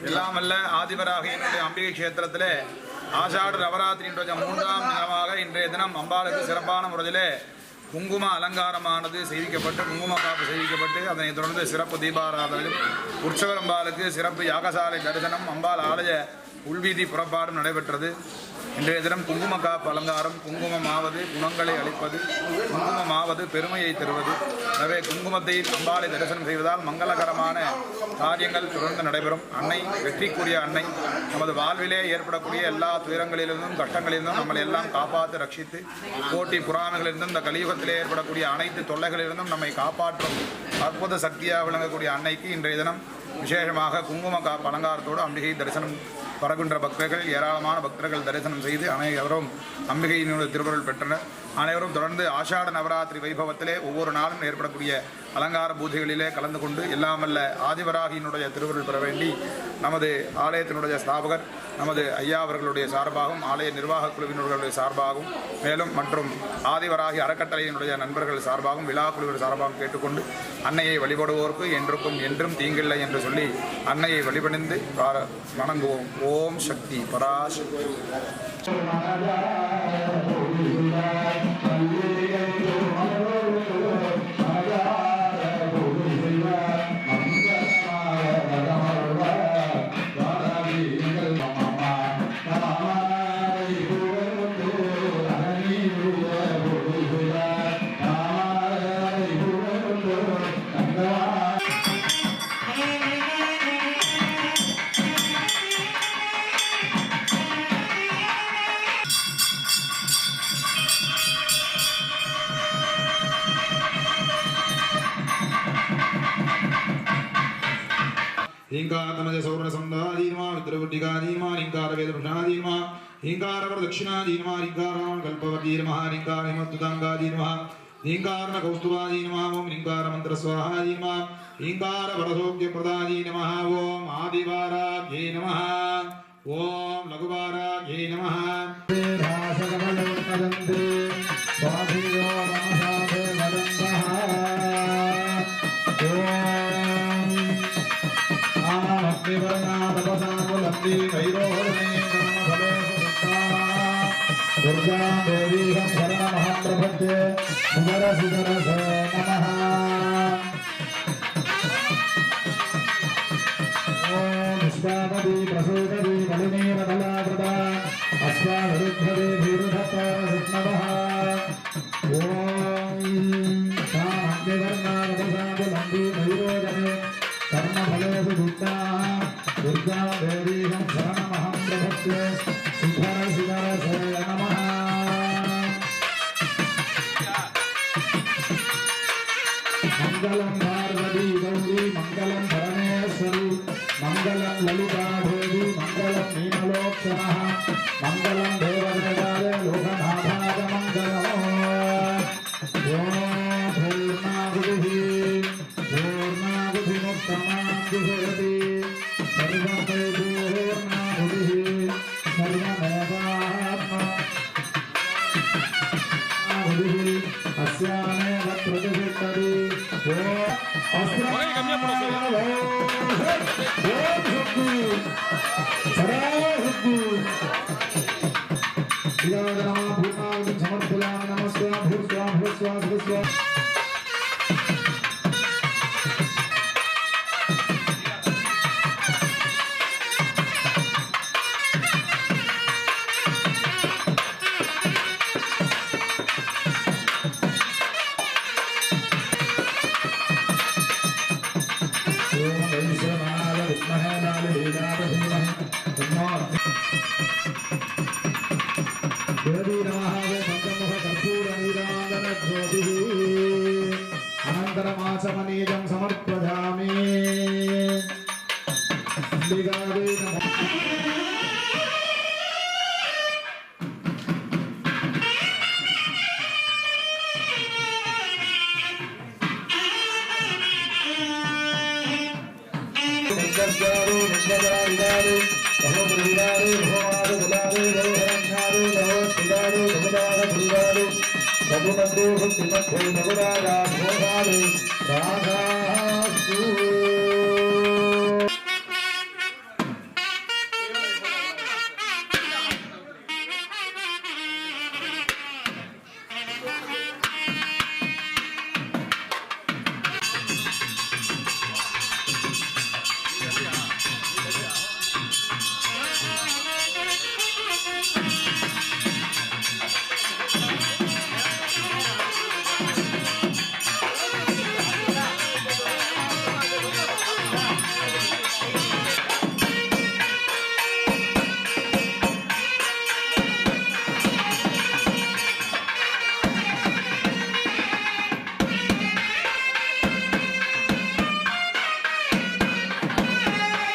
எல்லாம் அல்ல ஆதிவராகியினுடைய அம்பிகை கஷேத்திரத்திலே ஆஷாட நவராத்திரியினுடைய 3ஆம் தினமாக இன்றைய தினம் அம்பாளுக்கு சிறப்பான முறையிலே குங்கும அலங்காரமானது செய்விக்கப்பட்டு குங்கும காப்பு செய்விக்கப்பட்டு அதனைத் தொடர்ந்து சிறப்பு தீபாராதனையும் உற்சவர் அம்பாளுக்கு சிறப்பு யாகசாலை தரிசனம் அம்பாள் ஆலய உள்வீதி புறப்பாடும் நடைபெற்றது. இன்றைய தினம் குங்கும காப்பு அலங்காரம் குங்குமமாவது குணங்களை அளிப்பது குங்குமமாவது பெருமையை தருவது. எனவே குங்குமத்தை அம்பாளை தரிசனம் செய்வதால் மங்களகரமான காரியங்கள் தொடர்ந்து நடைபெறும். அன்னை வெற்றிக்குரிய அன்னை நமது வாழ்விலே ஏற்படக்கூடிய எல்லா துயரங்களிலிருந்தும் கஷ்டங்களிலிருந்தும் நம்மளை எல்லாம் காப்பாற்று ரட்சித்து போட்டி புறாமைகளிலிருந்தும் இந்த கலியுகத்திலே ஏற்படக்கூடிய அனைத்து தொல்லைகளிலிருந்தும் நம்மை காப்பாற்றும் அற்புத சக்தியாக விளங்கக்கூடிய அன்னைக்கு இன்றைய தினம் விசேஷமாக குங்கும காப்பு அலங்காரத்தோடு அம்பிகை தரிசனம் வருகின்ற பக்தர்கள் ஏராளமான பக்தர்கள் தரிசனம் செய்து அனைவரும் அம்பிகையினுடைய திருவருள் பெற்றனர். அனைவரும் தொடர்ந்து ஆஷாட நவராத்திரி வைபவத்திலே ஒவ்வொரு நாளும் ஏற்படக்கூடிய அலங்கார பூஜைகளிலே கலந்து கொண்டு எல்லாமல்ல ஆதிவராகியினுடைய திருவருள் பெற வேண்டி நமது ஆலயத்தினுடைய ஸ்தாபகர் நமது ஐயா அவர்களுடைய சார்பாகவும் ஆலய நிர்வாக குழுவினர்களுடைய சார்பாகவும் மேலும் மற்றும் ஆதிவராகி அறக்கட்டளையினுடைய நண்பர்கள் சார்பாகவும் விழா குழுவினர் சார்பாகவும் கேட்டுக்கொண்டு அன்னையை வழிபடுவோருக்கு என்றுக்கும் என்றும் தீங்கில்லை என்று சொல்லி அன்னையை வழிபணிந்து வணங்குவோம். ஓம் சக்தி பராசக்தி. ींकारतमज सौरसंधादीनमा विद्रवुड्डिकादीनमा लींकारवेदभृषणादीनमा लींकारवरदक्षिणादीनमा लींकारावण कल्पवतीर्मः लींकारहिमद्दुताङ्गादीनमा लींकारनकौस्तुभादीनमा ओं लींकारमन्त्रस्वाहादीनमा लींकारवरसौख्यप्रदादी नमः ओं आदिवाराभ्ये नमः ओं लघुवाराभ्ये नमः दुर्गा देवी शरणमहप्रपद्ये सुदरसुदरसे नमः। ओम विश्वावती प्रसूतती बलिनीरबलावृता अश्वाविरुद्धते भीरुधत्तारविष्णवः ओम सामग्निवर्णावसादुलम्बी नैरोजने कर्मफलेषु दुष्टा दुर्गा देवी शरणमहप्रपद्ये सुदरसुदरसे नमः। मंगलम पार्वती गौरी मंगलम परमेश्वरी मंगलम ललिता देवी मंगलम नीमलोत्सवः मंगलम देवदेवाय लोकनाथाय मंगलम्। ओम पूर्णाहुतिमुत्तमां जुहोति सर्वं पूर्णाहुतिः सर्वमेवात्मा अस्यामेव प्रतिष्ठति। अनन्तरमाचमनीयं समर्पयामि। रघुपति भक्ति मध्य रघुराजा राधा